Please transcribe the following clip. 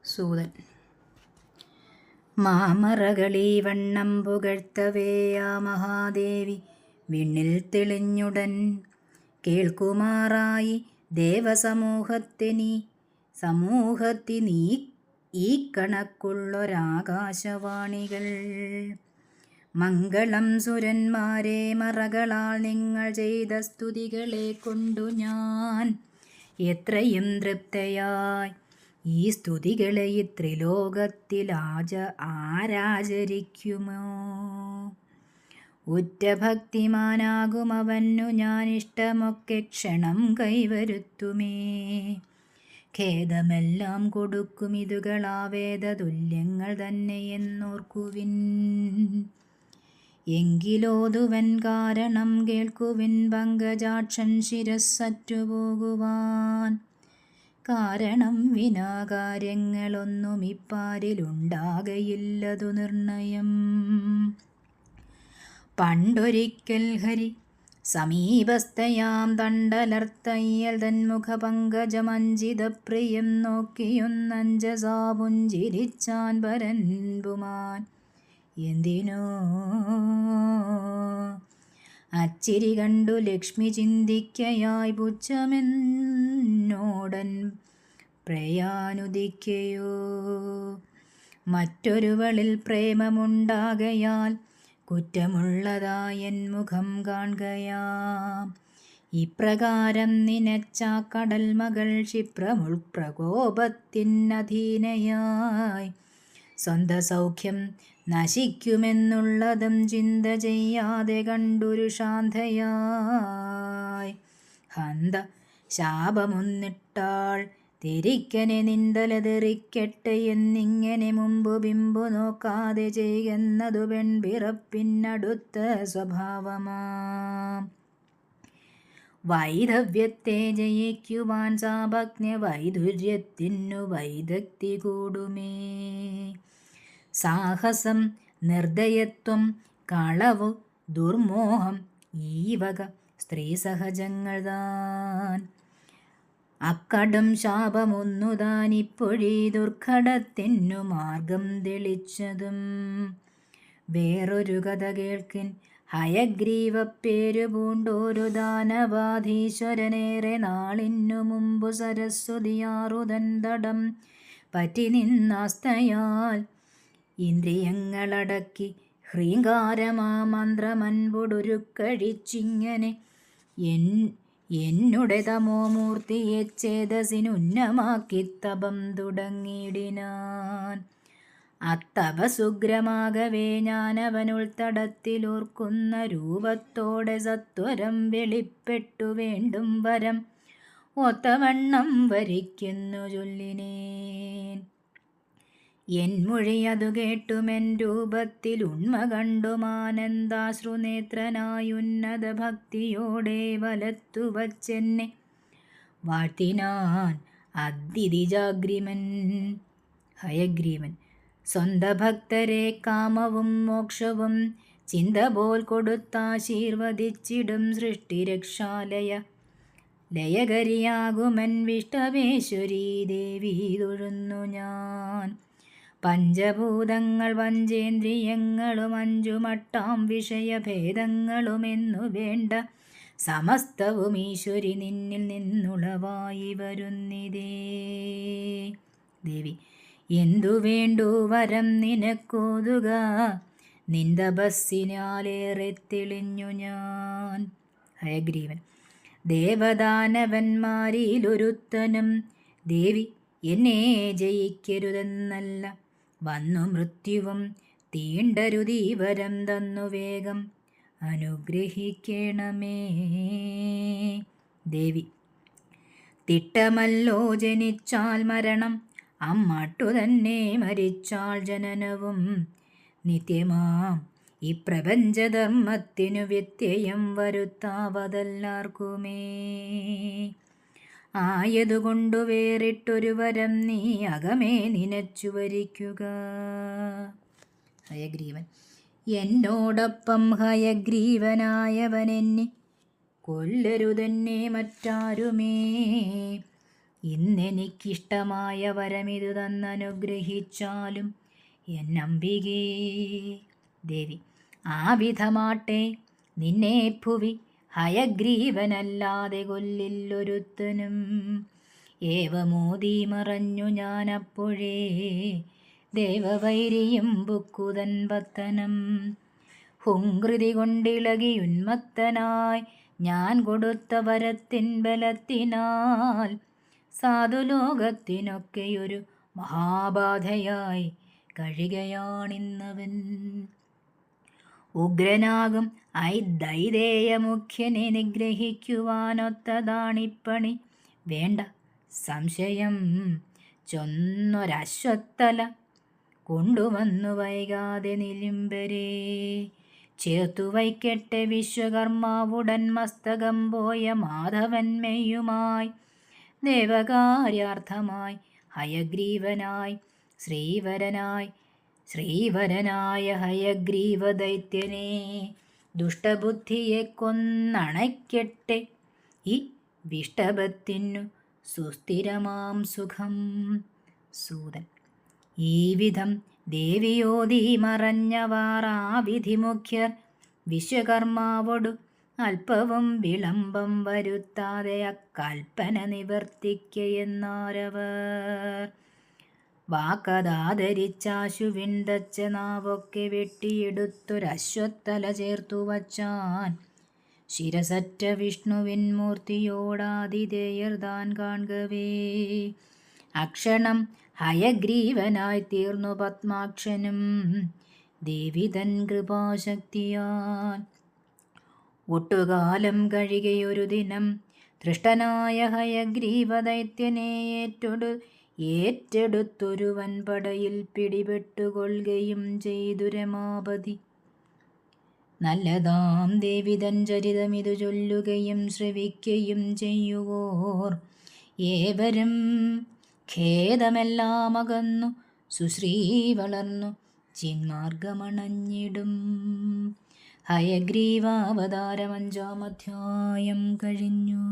സൂതൻ. മാമറകളീ വണ്ണം പുകഴ്ത്തവേയാ മഹാദേവി വിണ്ണിൽ തെളിഞ്ഞുടൻ കേൾക്കുമാറായി സമൂഹത്തിനീ ഈ കണക്കുള്ളൊരാകാശവാണികൾ. മംഗളം സുരന്മാരെ, മറകളാൽ നിങ്ങൾ ചെയ്ത സ്തുതികളെ കൊണ്ടു ഞാൻ എത്രയും തൃപ്തയായി. ഈ സ്തുതികളെ ത്രിലോകത്തിൽ ആരാചരിക്കുമോ? ഉറ്റ ഭക്തിമാനാകുമവന്നു ഞാൻ ഇഷ്ടമൊക്കെ ക്ഷണം കൈവരുത്തുമേ. ഖേദമെല്ലാം കൊടുക്കും ഇതുകളാവേദ തുല്യങ്ങൾ തന്നെ എന്നോർക്കുവിൻ. എങ്കിലോതുവൻ കാരണം കേൾക്കുവിൻ, പങ്കജാക്ഷൻ ശിരസ്സറ്റുപോകുവാൻ. കാരണം വിനാ കാര്യങ്ങളൊന്നും ഇപ്പാരിലുണ്ടാകയില്ലതു നിർണയം. പണ്ടൊരിക്കൽ ഹരി സമീപസ്ഥയാം തണ്ടലർത്തയ്യൽ തന്മുഖപങ്കജമഞ്ജിതപ്രിയം നോക്കിയൊന്നഞ്ജസാ പുഞ്ചിരിച്ചാൻ പരൻപുമാൻ. എന്തിനോ അച്ചിരി കണ്ടു ലക്ഷ്മി ചിന്തിക്കയായി പുച്ഛമെന്നോടൻ പ്രയാനുദിക്കയോ. മറ്റൊരുവളിൽ പ്രേമമുണ്ടാകയാൽ കുറ്റമുള്ളതായൻ മുഖം കാൺകയാം. ഇപ്രകാരം നിനച്ചാ കടൽ മകൾ ക്ഷിപ്രമുൾപ്രകോപത്തിനധീനയായി സ്വന്ത സൗഖ്യം നശിക്കുമെന്നുള്ളതും ചിന്ത ചെയ്യാതെ കണ്ടൊരു ശാന്തയായി ഹന്ത ശാപമൊന്നിട്ടാൾ. തിരിക്കനെ നിന്തലതെറിക്കട്ടെ എന്നിങ്ങനെ മുമ്പു ബിംബു നോക്കാതെ ചെയ്യുന്നതു പെൺപിറപ്പിനടുത്ത സ്വഭാവമാം. വൈധവ്യത്തെ ജയിക്കുവാൻ സാപജ്ഞ വൈദുര്യത്തിനു വൈദഗ്ധി കൂടുമേ. സാഹസം, നിർദ്ദയത്വം, കളവു, ദുർമോഹം ഈ വക സ്ത്രീ സഹജങ്ങൾ താൻ. അക്കടും ശാപമൊന്നുതാനിപ്പൊഴി ദുർഘടത്തിനു മാർഗം തെളിച്ചതും. വേറൊരു കഥ കേൾക്കിൻ. ഹയഗ്രീവ പേരു പൂണ്ടോരു ദാനവാധീശ്വരനേറെ നാളിനു മുമ്പു സരസ്വതിയാറുതൻ തടം പറ്റി നിന്നാസ്തയാൽ ഇന്ദ്രിയങ്ങളടക്കി ഹ്രീങ്കാരമാ മന്ത്രമൻപൊടൊരുക്കഴിച്ചിങ്ങനെ എന്നുടെ തമോമൂർത്തിയെ ചേതസിനുന്നമാക്കി തപം തുടങ്ങിയിടിനാൻ. അത്തപസുഗ്രമാകവേ ഞാനവനുൾത്തടത്തിലോർക്കുന്ന രൂപത്തോടെ സത്വരം വെളിപ്പെട്ടു വേണ്ടും വരം ഒത്തവണ്ണം വരിക്കുന്നു ചൊല്ലിനേൻ. എൻ മൊഴിയതു കേട്ടുമെൻ രൂപത്തിൽ ഉണ്മ കണ്ടുമാനന്ദാശ്രുനേത്രനായുന്നത ഭക്തിയോടെ വലത്തു വച്ചെന്നെ വാഴ്ത്തിനാൻ ഹയഗ്രീവൻ. സ്വന്ത ഭക്തരെ കാമവും മോക്ഷവും ചിന്ത പോൽ കൊടുത്താശീർവദിച്ചിടും സൃഷ്ടിരക്ഷാലയ ലയകരിയാകുമൻ വിഷ്ടവേശ്വരീ ദേവി തൊഴുന്നു ഞാൻ. പഞ്ചഭൂതങ്ങൾ പഞ്ചേന്ദ്രിയങ്ങളും അഞ്ചുമട്ടാം വിഷയഭേദങ്ങളുമെന്നു വേണ്ട സമസ്തവും ഈശ്വരി നിന്നിൽ നിന്നുളവായി വരുന്നിതേ. ദേവി. എന്തു വേണ്ടു വരം നിനക്കോതുക, നിന്തപസ്സിനാലേറെ തെളിഞ്ഞു ഞാൻ. ഹയഗ്രീവൻ. ദേവദാനവന്മാരിലൊരുത്തനും ദേവി എന്നെ ജയിക്കരുതെന്നല്ല, വന്നു മൃത്യുവും തീണ്ടരുതീ വരം തന്നു വേഗം അനുഗ്രഹിക്കണമേ. ദേവി. തിട്ടമല്ലോ ജനിച്ചാൽ മരണം, അമ്മട്ടു തന്നെ മരിച്ചാൽ ജനനവും. നിത്യമാം ഈ പ്രപഞ്ചധർമ്മത്തിനു വ്യത്യയം വരുത്താവതല്ലാർക്കുമേ. ആയതുകൊണ്ടു വേറിട്ടൊരു വരം നീ അകമേ നിനച്ചു വരിക്കുക. ഹയഗ്രീവൻ. എന്നോടൊപ്പം ഹയഗ്രീവനായവനെന്നെ കൊല്ലരുതെന്നെ മറ്റാരുമേ. ഇന്നെനിക്കിഷ്ടമായ വരമിതു തന്നനുഗ്രഹിച്ചാലും എന്നംബികേ. ദേവി: ആ വിധമാട്ടെ, നിന്നെ ഭുവി ഹയഗ്രീവനല്ലാതെ കൊല്ലില്ലൊരുത്തനും. ഏവമോദി മറഞ്ഞു ഞാനപ്പോഴേ ദേവവൈരിയും ബുക്കുതൻ പത്തനം. ഹുങ്കൃതി കൊണ്ടിളകിയുന്മത്തനായി ഞാൻ കൊടുത്ത വരത്തിൻ ബലത്തിനാൽ സാധുലോകത്തിനൊക്കെയൊരു മഹാബാധയായി കഴിയുകയാണിന്നവൻ. ഉഗ്രനാകും ദൈതേയ മുഖ്യനെ നിഗ്രഹിക്കുവാനൊത്തതാണിപ്പണി. വേണ്ട സംശയം ചൊന്നൊരശ്വത്തല കൊണ്ടുവന്നു വൈകാതെ നിലിംബരെ ചേർത്തു വയ്ക്കട്ടെ വിശ്വകർമാവുടൻ മസ്തകം പോയ മാധവന്മയുമായി. ദേവകാര്യാർത്ഥമായി ഹയഗ്രീവനായി ശ്രീവരനായ ഹയഗ്രീവ ദൈത്യനെ ദുഷ്ടബുദ്ധിയെ കൊന്നണയ്ക്കട്ടെ ഈ വിഷ്ടപത്തിനു സുസ്ഥിരമാം സുഖം. സൂതൻ: ഈ വിധം ദേവിയോതി മറഞ്ഞവാർ ആ വിധിമുഖ്യർ വിശ്വകർമാവോടു അല്പവും വിളംബം വരുത്താതെ അക്കൽപ്പന നിവർത്തിക്കയെന്നാരവർ. വാക്കതാദരിച്ചാശുവിൻ തച്ച നാവൊക്കെ വെട്ടിയെടുത്തൊരശ്വത്തല ചേർത്തു വച്ചാൻ. ശിരസറ്റ വിഷ്ണുവിൻ മൂർത്തിയോടാതിഥേയർ താൻ കാൺകവേ അക്ഷണം ഹയഗ്രീവനായി തീർന്നു പത്മാക്ഷനും ദേവിതൻ കൃപാശക്തിയാൽ. ഒട്ടുകാലം കഴികയൊരു ദിനം ധൃഷ്ടനായ ഹയഗ്രീവ ദൈത്യനെ ഏറ്റെടുത്തൊരു വൻപടയിൽ പിടിപെട്ടുകൊള്ളുകയും ചെയ്തു രമാപതി. നല്ലതാം ദേവിതൻ ചരിതമിതു ചൊല്ലുകയും ശ്രവിക്കുകയും ചെയ്യുവോർ ഏവരും ഖേദമെല്ലാം അകന്നു സുശ്രീ വളർന്നു ചിന്മാർഗമണഞ്ഞിടും. ഹയഗ്രീവാവതാരം 5-ാം അധ്യായം കഴിഞ്ഞു.